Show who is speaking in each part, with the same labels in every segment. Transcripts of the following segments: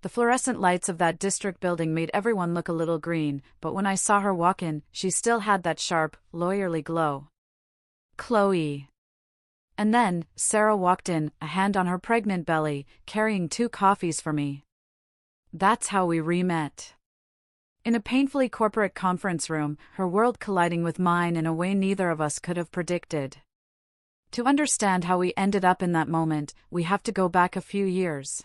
Speaker 1: The fluorescent lights of that district building made everyone look a little green, but when I saw her walk in, she still had that sharp, lawyerly glow. Chloe. And then, Sarah walked in, a hand on her pregnant belly, carrying 2 coffees for me. That's how we re-met. In a painfully corporate conference room, her world colliding with mine in a way neither of us could have predicted. To understand how we ended up in that moment, we have to go back a few years.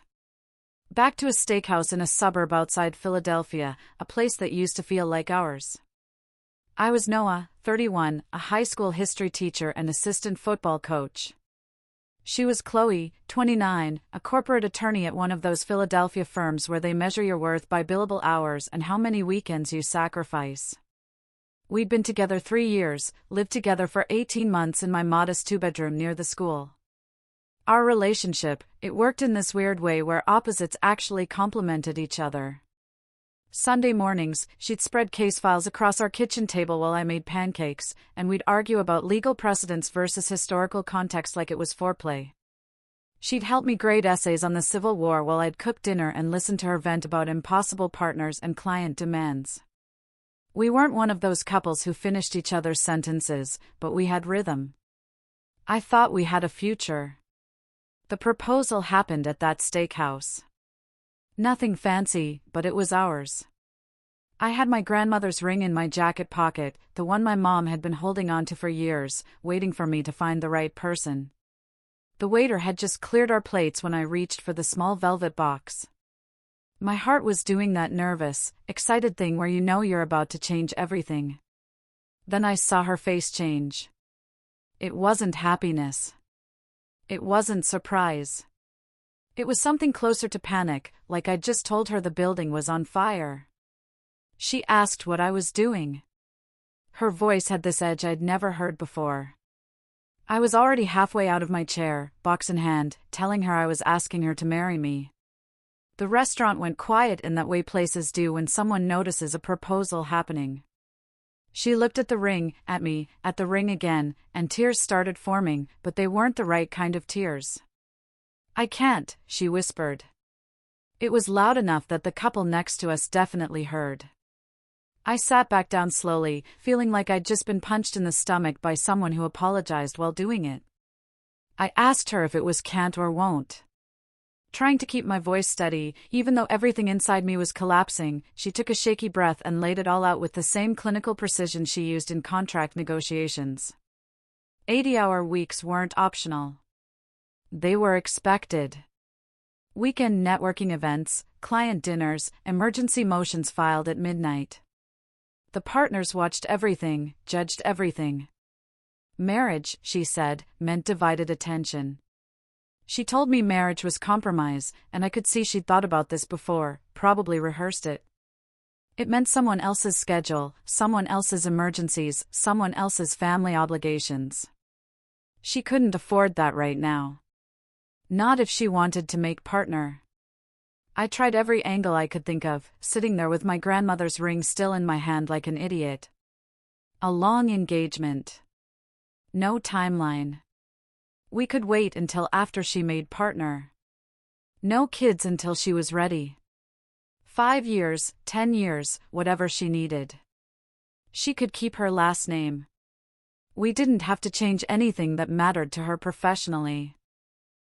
Speaker 1: Back to a steakhouse in a suburb outside Philadelphia, a place that used to feel like ours. I was Noah, 31, a high school history teacher and assistant football coach. She was Chloe, 29, a corporate attorney at one of those Philadelphia firms where they measure your worth by billable hours and how many weekends you sacrifice. We'd been together 3 years, lived together for 18 months in my modest 2-bedroom near the school. Our relationship, it worked in this weird way where opposites actually complemented each other. Sunday mornings, she'd spread case files across our kitchen table while I made pancakes, and we'd argue about legal precedents versus historical context like it was foreplay. She'd help me grade essays on the Civil War while I'd cook dinner and listen to her vent about impossible partners and client demands. We weren't one of those couples who finished each other's sentences, but we had rhythm. I thought we had a future. The proposal happened at that steakhouse. Nothing fancy, but it was ours. I had my grandmother's ring in my jacket pocket, the one my mom had been holding on to for years, waiting for me to find the right person. The waiter had just cleared our plates when I reached for the small velvet box. My heart was doing that nervous, excited thing where you know you're about to change everything. Then I saw her face change. It wasn't happiness. It wasn't surprise. It was something closer to panic, like I'd just told her the building was on fire. She asked what I was doing. Her voice had this edge I'd never heard before. I was already halfway out of my chair, box in hand, telling her I was asking her to marry me. The restaurant went quiet in that way places do when someone notices a proposal happening. She looked at the ring, at me, at the ring again, and tears started forming, but they weren't the right kind of tears. "I can't," she whispered. It was loud enough that the couple next to us definitely heard. I sat back down slowly, feeling like I'd just been punched in the stomach by someone who apologized while doing it. I asked her if it was can't or won't. Trying to keep my voice steady, even though everything inside me was collapsing, she took a shaky breath and laid it all out with the same clinical precision she used in contract negotiations. 80-hour weeks weren't optional. They were expected. Weekend networking events, client dinners, emergency motions filed at midnight. The partners watched everything, judged everything. Marriage, she said, meant divided attention. She told me marriage was compromise, and I could see she'd thought about this before, probably rehearsed it. It meant someone else's schedule, someone else's emergencies, someone else's family obligations. She couldn't afford that right now. Not if she wanted to make partner. I tried every angle I could think of, sitting there with my grandmother's ring still in my hand like an idiot. A long engagement. No timeline. We could wait until after she made partner. No kids until she was ready. 5 years, 10 years, whatever she needed. She could keep her last name. We didn't have to change anything that mattered to her professionally.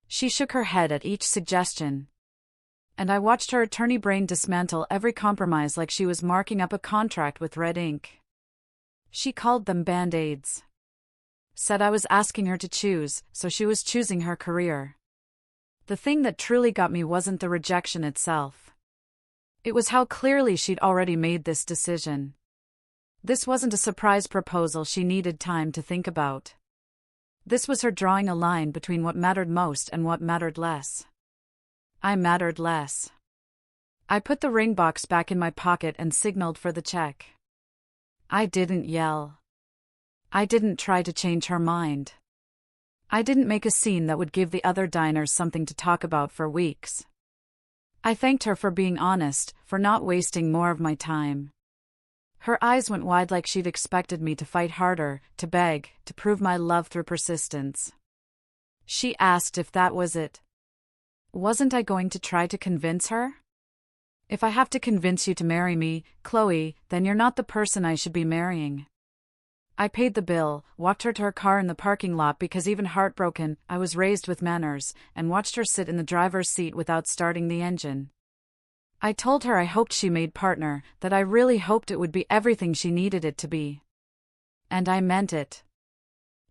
Speaker 1: She shook her head at each suggestion. And I watched her attorney brain dismantle every compromise like she was marking up a contract with red ink. She called them band-aids. Said I was asking her to choose, so she was choosing her career. The thing that truly got me wasn't the rejection itself. It was how clearly she'd already made this decision. This wasn't a surprise proposal she needed time to think about. This was her drawing a line between what mattered most and what mattered less. I mattered less. I put the ring box back in my pocket and signaled for the check. I didn't yell. I didn't try to change her mind. I didn't make a scene that would give the other diners something to talk about for weeks. I thanked her for being honest, for not wasting more of my time. Her eyes went wide like she'd expected me to fight harder, to beg, to prove my love through persistence. She asked if that was it. Wasn't I going to try to convince her? If I have to convince you to marry me, Chloe, then you're not the person I should be marrying. I paid the bill, walked her to her car in the parking lot because even heartbroken, I was raised with manners, and watched her sit in the driver's seat without starting the engine. I told her I hoped she made partner, that I really hoped it would be everything she needed it to be. And I meant it.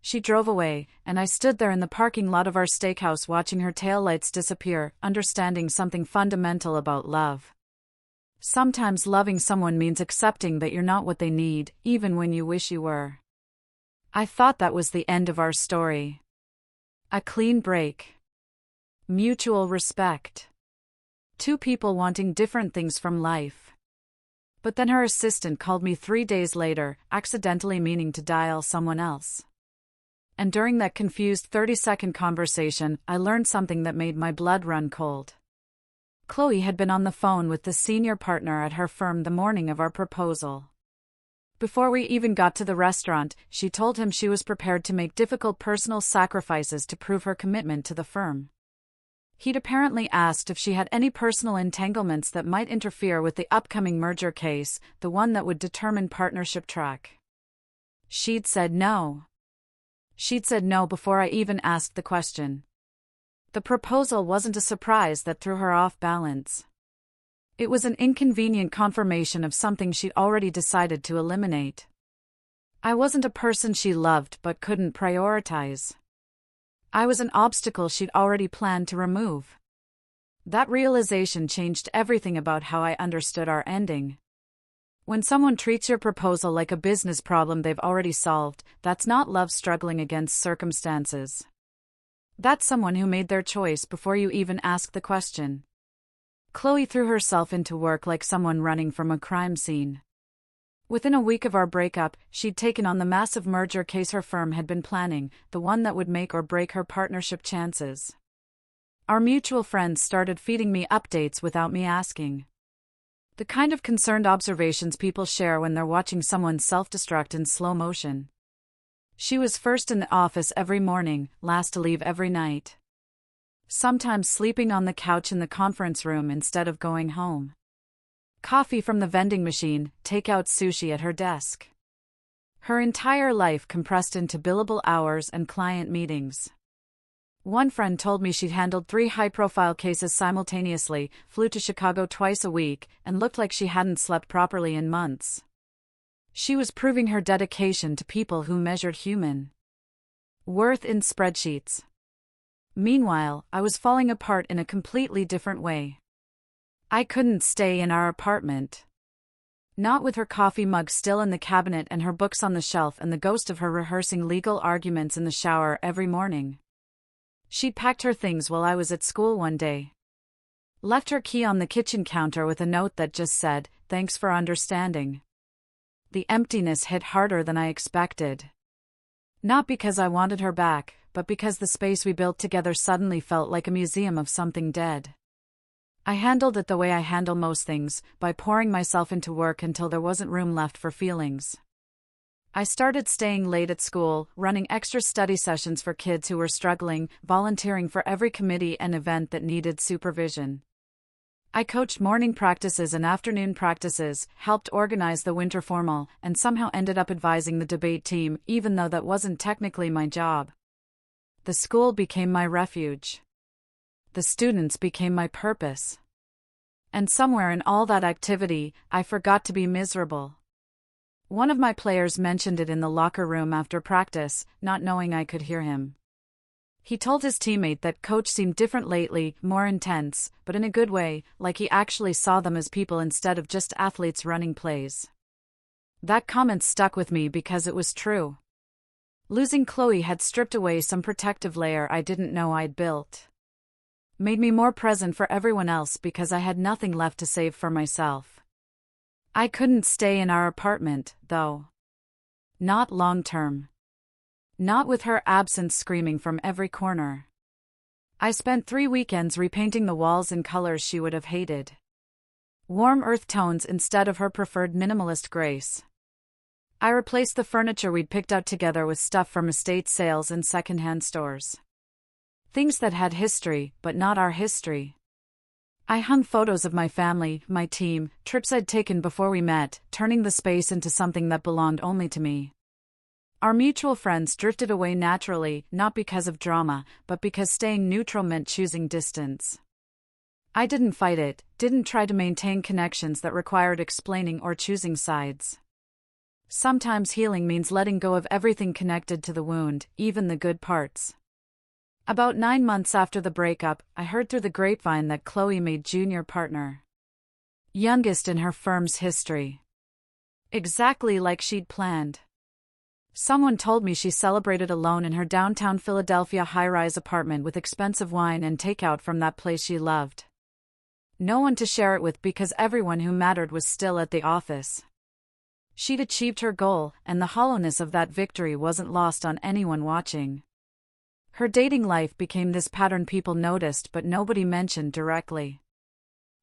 Speaker 1: She drove away, and I stood there in the parking lot of our steakhouse watching her taillights disappear, understanding something fundamental about love. Sometimes loving someone means accepting that you're not what they need, even when you wish you were. I thought that was the end of our story. A clean break. Mutual respect. Two people wanting different things from life. But then her assistant called me 3 days later, accidentally meaning to dial someone else. And during that confused 30-second conversation, I learned something that made my blood run cold. Chloe had been on the phone with the senior partner at her firm the morning of our proposal. Before we even got to the restaurant, she told him she was prepared to make difficult personal sacrifices to prove her commitment to the firm. He'd apparently asked if she had any personal entanglements that might interfere with the upcoming merger case, the one that would determine partnership track. She'd said no. She'd said no before I even asked the question. The proposal wasn't a surprise that threw her off balance. It was an inconvenient confirmation of something she'd already decided to eliminate. I wasn't a person she loved but couldn't prioritize. I was an obstacle she'd already planned to remove. That realization changed everything about how I understood our ending. When someone treats your proposal like a business problem they've already solved, that's not love struggling against circumstances. That's someone who made their choice before you even asked the question. Chloe threw herself into work like someone running from a crime scene. Within a week of our breakup, she'd taken on the massive merger case her firm had been planning, the one that would make or break her partnership chances. Our mutual friends started feeding me updates without me asking. The kind of concerned observations people share when they're watching someone self-destruct in slow motion. She was first in the office every morning, last to leave every night. Sometimes sleeping on the couch in the conference room instead of going home. Coffee from the vending machine, takeout sushi at her desk. Her entire life compressed into billable hours and client meetings. One friend told me she'd handled 3 high-profile cases simultaneously, flew to Chicago twice a week, and looked like she hadn't slept properly in months. She was proving her dedication to people who measured human worth in spreadsheets. Meanwhile, I was falling apart in a completely different way. I couldn't stay in our apartment. Not with her coffee mug still in the cabinet and her books on the shelf and the ghost of her rehearsing legal arguments in the shower every morning. She'd packed her things while I was at school one day. Left her key on the kitchen counter with a note that just said, "Thanks for understanding." The emptiness hit harder than I expected. Not because I wanted her back, but because the space we built together suddenly felt like a museum of something dead. I handled it the way I handle most things, by pouring myself into work until there wasn't room left for feelings. I started staying late at school, running extra study sessions for kids who were struggling, volunteering for every committee and event that needed supervision. I coached morning practices and afternoon practices, helped organize the winter formal, and somehow ended up advising the debate team, even though that wasn't technically my job. The school became my refuge. The students became my purpose. And somewhere in all that activity, I forgot to be miserable. One of my players mentioned it in the locker room after practice, not knowing I could hear him. He told his teammate that coach seemed different lately, more intense, but in a good way, like he actually saw them as people instead of just athletes running plays. That comment stuck with me because it was true. Losing Chloe had stripped away some protective layer I didn't know I'd built. Made me more present for everyone else because I had nothing left to save for myself. I couldn't stay in our apartment, though. Not long term. Not with her absence screaming from every corner. I spent 3 weekends repainting the walls in colors she would have hated. Warm earth tones instead of her preferred minimalist grace. I replaced the furniture we'd picked out together with stuff from estate sales and secondhand stores. Things that had history, but not our history. I hung photos of my family, my team, trips I'd taken before we met, turning the space into something that belonged only to me. Our mutual friends drifted away naturally, not because of drama, but because staying neutral meant choosing distance. I didn't fight it, didn't try to maintain connections that required explaining or choosing sides. Sometimes healing means letting go of everything connected to the wound, even the good parts. About 9 months after the breakup, I heard through the grapevine that Chloe made junior partner. Youngest in her firm's history. Exactly like she'd planned. Someone told me she celebrated alone in her downtown Philadelphia high-rise apartment with expensive wine and takeout from that place she loved. No one to share it with because everyone who mattered was still at the office. She'd achieved her goal, and the hollowness of that victory wasn't lost on anyone watching. Her dating life became this pattern people noticed but nobody mentioned directly.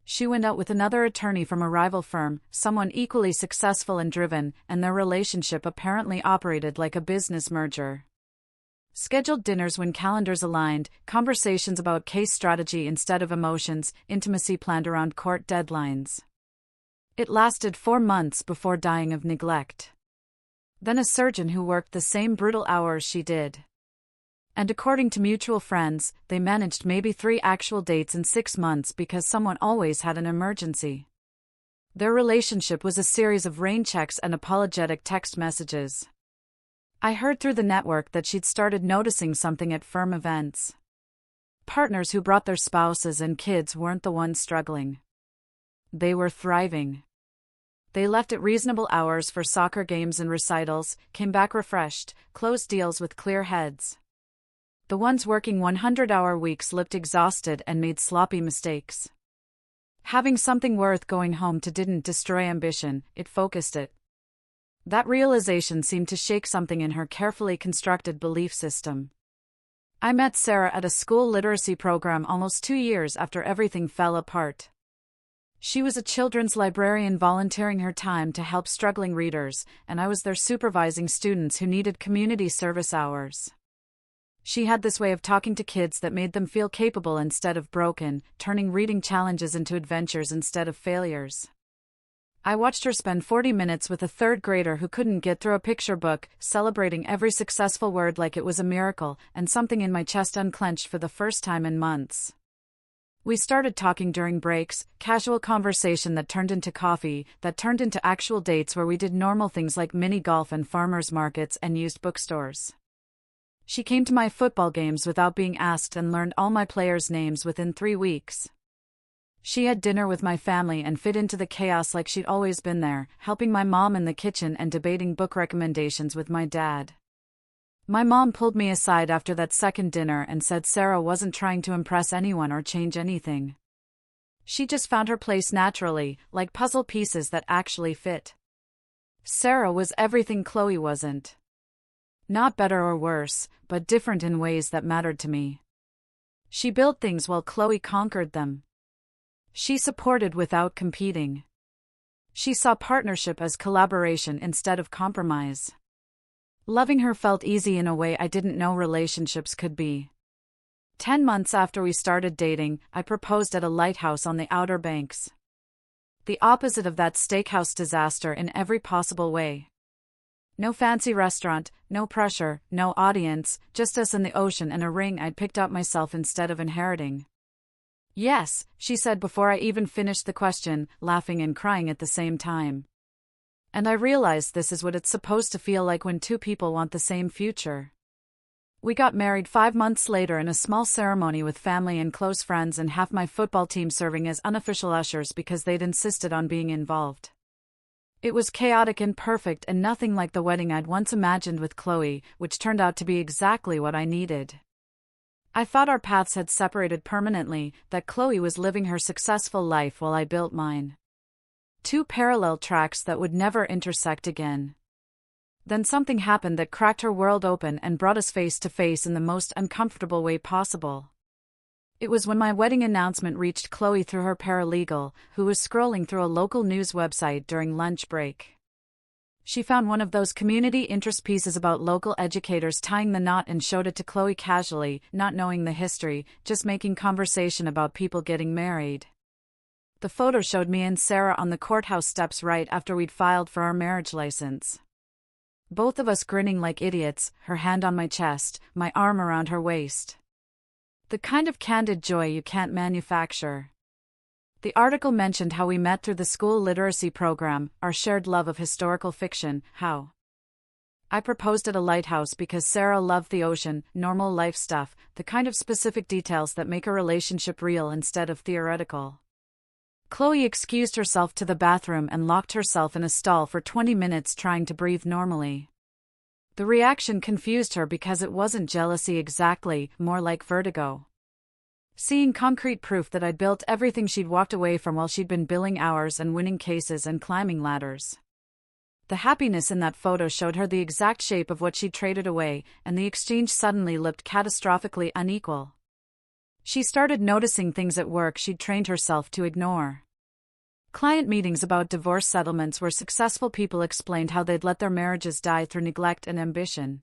Speaker 1: She went out with another attorney from a rival firm, someone equally successful and driven, and their relationship apparently operated like a business merger. Scheduled dinners when calendars aligned, conversations about case strategy instead of emotions, intimacy planned around court deadlines. It lasted 4 months before dying of neglect. Then a surgeon who worked the same brutal hours she did. And according to mutual friends, they managed maybe 3 actual dates in 6 months because someone always had an emergency. Their relationship was a series of rain checks and apologetic text messages. I heard through the network that she'd started noticing something at firm events. Partners who brought their spouses and kids weren't the ones struggling. They were thriving. They left at reasonable hours for soccer games and recitals, came back refreshed, closed deals with clear heads. The ones working 100-hour weeks looked exhausted and made sloppy mistakes. Having something worth going home to didn't destroy ambition, it focused it. That realization seemed to shake something in her carefully constructed belief system. I met Sarah at a school literacy program almost 2 years after everything fell apart. She was a children's librarian volunteering her time to help struggling readers, and I was there supervising students who needed community service hours. She had this way of talking to kids that made them feel capable instead of broken, turning reading challenges into adventures instead of failures. I watched her spend 40 minutes with a 3rd grader who couldn't get through a picture book, celebrating every successful word like it was a miracle, and something in my chest unclenched for the first time in months. We started talking during breaks, casual conversation that turned into coffee, that turned into actual dates where we did normal things like mini golf and farmers markets and used bookstores. She came to my football games without being asked and learned all my players' names within 3 weeks. She had dinner with my family and fit into the chaos like she'd always been there, helping my mom in the kitchen and debating book recommendations with my dad. My mom pulled me aside after that second dinner and said Sarah wasn't trying to impress anyone or change anything. She just found her place naturally, like puzzle pieces that actually fit. Sarah was everything Chloe wasn't. Not better or worse, but different in ways that mattered to me. She built things while Chloe conquered them. She supported without competing. She saw partnership as collaboration instead of compromise. Loving her felt easy in a way I didn't know relationships could be. 10 months after we started dating, I proposed at a lighthouse on the Outer Banks. The opposite of that steakhouse disaster in every possible way. No fancy restaurant, no pressure, no audience, just us in the ocean and a ring I'd picked up myself instead of inheriting. Yes, she said before I even finished the question, laughing and crying at the same time. And I realized this is what it's supposed to feel like when 2 people want the same future. We got married 5 months later in a small ceremony with family and close friends and half my football team serving as unofficial ushers because they'd insisted on being involved. It was chaotic and perfect and nothing like the wedding I'd once imagined with Chloe, which turned out to be exactly what I needed. I thought our paths had separated permanently, that Chloe was living her successful life while I built mine. 2 parallel tracks that would never intersect again. Then something happened that cracked her world open and brought us face to face in the most uncomfortable way possible. It was when my wedding announcement reached Chloe through her paralegal, who was scrolling through a local news website during lunch break. She found one of those community interest pieces about local educators tying the knot and showed it to Chloe casually, not knowing the history, just making conversation about people getting married. The photo showed me and Sarah on the courthouse steps right after we'd filed for our marriage license. Both of us grinning like idiots, her hand on my chest, my arm around her waist. The kind of candid joy you can't manufacture. The article mentioned how we met through the school literacy program, our shared love of historical fiction, how I proposed at a lighthouse because Sarah loved the ocean, normal life stuff, the kind of specific details that make a relationship real instead of theoretical. Chloe excused herself to the bathroom and locked herself in a stall for 20 minutes trying to breathe normally. The reaction confused her because it wasn't jealousy exactly, more like vertigo. Seeing concrete proof that I'd built everything she'd walked away from while she'd been billing hours and winning cases and climbing ladders. The happiness in that photo showed her the exact shape of what she'd traded away, and the exchange suddenly looked catastrophically unequal. She started noticing things at work she'd trained herself to ignore. Client meetings about divorce settlements where successful people explained how they'd let their marriages die through neglect and ambition.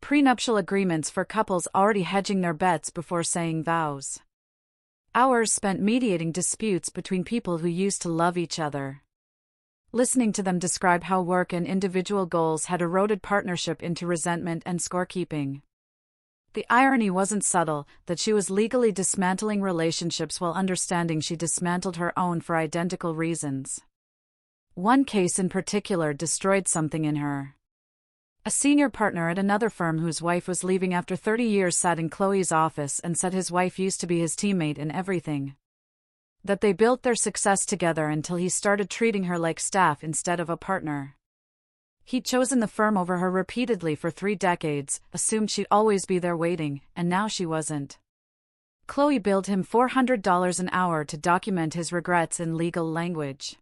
Speaker 1: Prenuptial agreements for couples already hedging their bets before saying vows. Hours spent mediating disputes between people who used to love each other. Listening to them describe how work and individual goals had eroded partnership into resentment and scorekeeping. The irony wasn't subtle, that she was legally dismantling relationships while understanding she dismantled her own for identical reasons. One case in particular destroyed something in her. A senior partner at another firm whose wife was leaving after 30 years sat in Chloe's office and said his wife used to be his teammate in everything. That they built their success together until he started treating her like staff instead of a partner. He'd chosen the firm over her repeatedly for 3 decades, assumed she'd always be there waiting, and now she wasn't. Chloe billed him $400 an hour to document his regrets in legal language.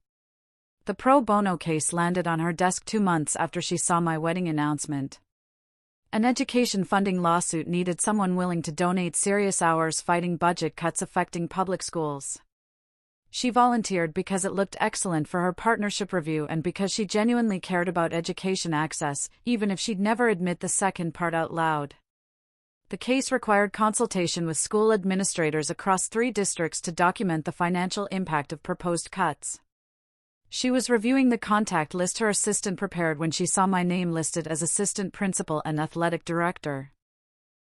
Speaker 1: The pro bono case landed on her desk 2 months after she saw my wedding announcement. An education funding lawsuit needed someone willing to donate serious hours fighting budget cuts affecting public schools. She volunteered because it looked excellent for her partnership review and because she genuinely cared about education access, even if she'd never admit the second part out loud. The case required consultation with school administrators across 3 districts to document the financial impact of proposed cuts. She was reviewing the contact list her assistant prepared when she saw my name listed as assistant principal and athletic director.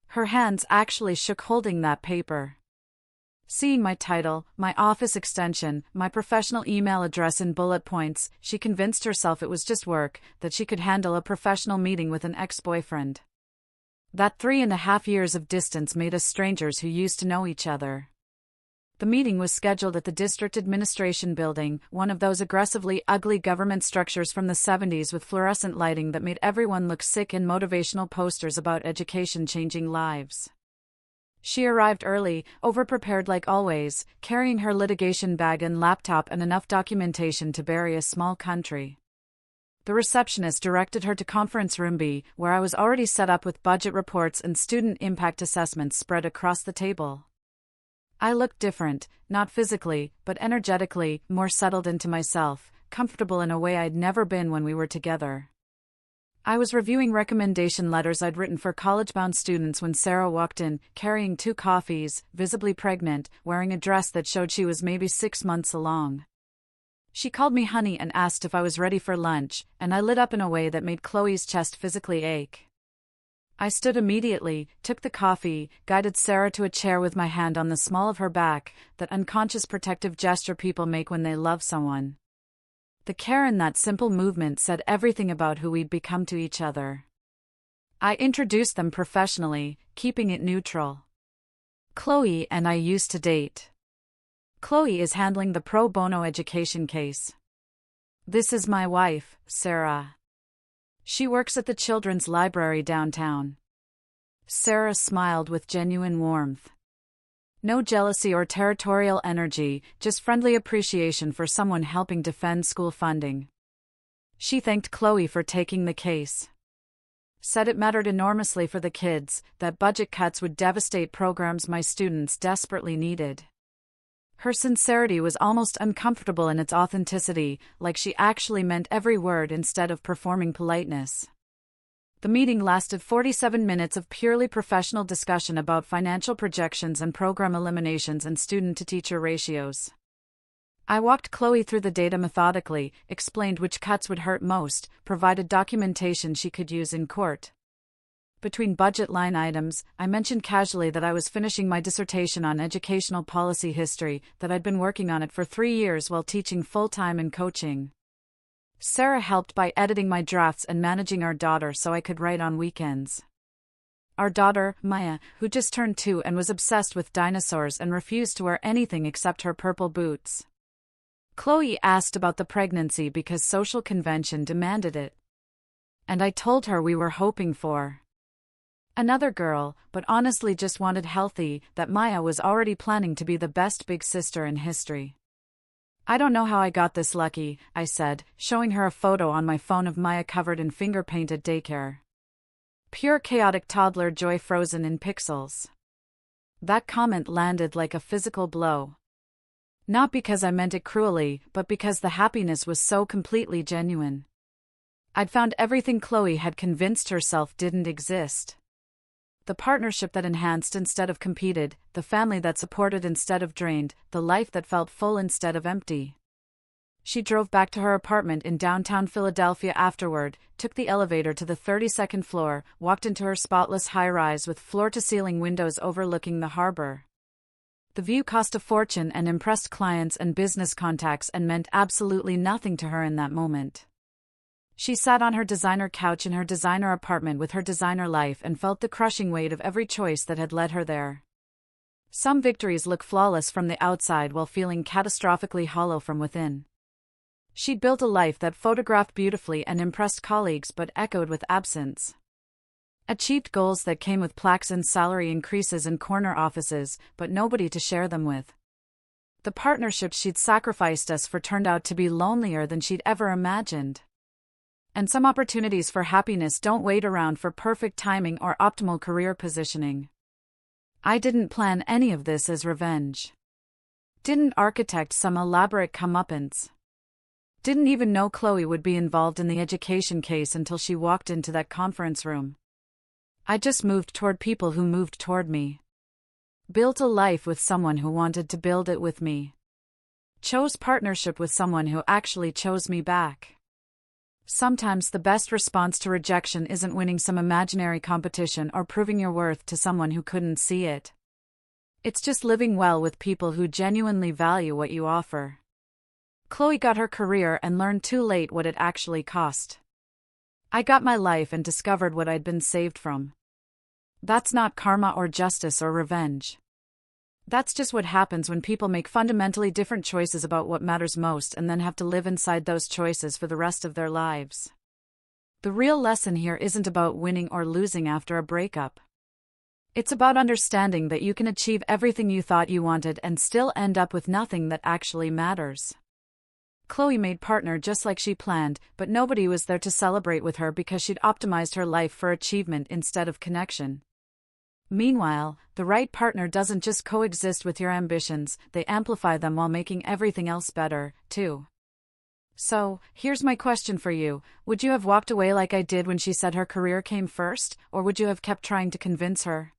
Speaker 1: Her hands actually shook holding that paper. Seeing my title, my office extension, my professional email address in bullet points, she convinced herself it was just work, that she could handle a professional meeting with an ex-boyfriend. That 3.5 years of distance made us strangers who used to know each other. The meeting was scheduled at the district administration building, one of those aggressively ugly government structures from the 70s with fluorescent lighting that made everyone look sick and motivational posters about education changing lives. She arrived early, overprepared like always, carrying her litigation bag and laptop and enough documentation to bury a small country. The receptionist directed her to conference room B, where I was already set up with budget reports and student impact assessments spread across the table. I looked different, not physically, but energetically, more settled into myself, comfortable in a way I'd never been when we were together. I was reviewing recommendation letters I'd written for college-bound students when Sarah walked in, carrying 2 coffees, visibly pregnant, wearing a dress that showed she was maybe 6 months along. She called me honey and asked if I was ready for lunch, and I lit up in a way that made Chloe's chest physically ache. I stood immediately, took the coffee, guided Sarah to a chair with my hand on the small of her back, that unconscious protective gesture people make when they love someone. The care in that simple movement said everything about who we'd become to each other. I introduced them professionally, keeping it neutral. Chloe and I used to date. Chloe is handling the pro bono education case. This is my wife, Sarah. She works at the children's library downtown. Sarah smiled with genuine warmth. No jealousy or territorial energy, just friendly appreciation for someone helping defend school funding. She thanked Chloe for taking the case. Said it mattered enormously for the kids, that budget cuts would devastate programs my students desperately needed. Her sincerity was almost uncomfortable in its authenticity, like she actually meant every word instead of performing politeness. The meeting lasted 47 minutes of purely professional discussion about financial projections and program eliminations and student-to-teacher ratios. I walked Chloe through the data methodically, explained which cuts would hurt most, provided documentation she could use in court. Between budget line items, I mentioned casually that I was finishing my dissertation on educational policy history, that I'd been working on it for 3 years while teaching full-time and coaching. Sarah helped by editing my drafts and managing our daughter so I could write on weekends. Our daughter, Maya, who just turned 2 and was obsessed with dinosaurs and refused to wear anything except her purple boots. Chloe asked about the pregnancy because social convention demanded it. And I told her we were hoping for another girl, but honestly just wanted healthy, that Maya was already planning to be the best big sister in history. I don't know how I got this lucky, I said, showing her a photo on my phone of Maya covered in finger-painted daycare. Pure chaotic toddler joy frozen in pixels. That comment landed like a physical blow. Not because I meant it cruelly, but because the happiness was so completely genuine. I'd found everything Chloe had convinced herself didn't exist. The partnership that enhanced instead of competed, the family that supported instead of drained, the life that felt full instead of empty. She drove back to her apartment in downtown Philadelphia afterward, took the elevator to the 32nd floor, walked into her spotless high-rise with floor-to-ceiling windows overlooking the harbor. The view cost a fortune and impressed clients and business contacts and meant absolutely nothing to her in that moment. She sat on her designer couch in her designer apartment with her designer life and felt the crushing weight of every choice that had led her there. Some victories look flawless from the outside while feeling catastrophically hollow from within. She'd built a life that photographed beautifully and impressed colleagues but echoed with absence. Achieved goals that came with plaques and salary increases in corner offices, but nobody to share them with. The partnerships she'd sacrificed us for turned out to be lonelier than she'd ever imagined. And some opportunities for happiness don't wait around for perfect timing or optimal career positioning. I didn't plan any of this as revenge. Didn't architect some elaborate comeuppance. Didn't even know Chloe would be involved in the education case until she walked into that conference room. I just moved toward people who moved toward me. Built a life with someone who wanted to build it with me. Chose partnership with someone who actually chose me back. Sometimes the best response to rejection isn't winning some imaginary competition or proving your worth to someone who couldn't see it. It's just living well with people who genuinely value what you offer. Chloe got her career and learned too late what it actually cost. I got my life and discovered what I'd been saved from. That's not karma or justice or revenge. That's just what happens when people make fundamentally different choices about what matters most and then have to live inside those choices for the rest of their lives. The real lesson here isn't about winning or losing after a breakup. It's about understanding that you can achieve everything you thought you wanted and still end up with nothing that actually matters. Chloe made partner just like she planned, but nobody was there to celebrate with her because she'd optimized her life for achievement instead of connection. Meanwhile, the right partner doesn't just coexist with your ambitions, they amplify them while making everything else better, too. So, here's my question for you. Would you have walked away like I did when she said her career came first, or would you have kept trying to convince her?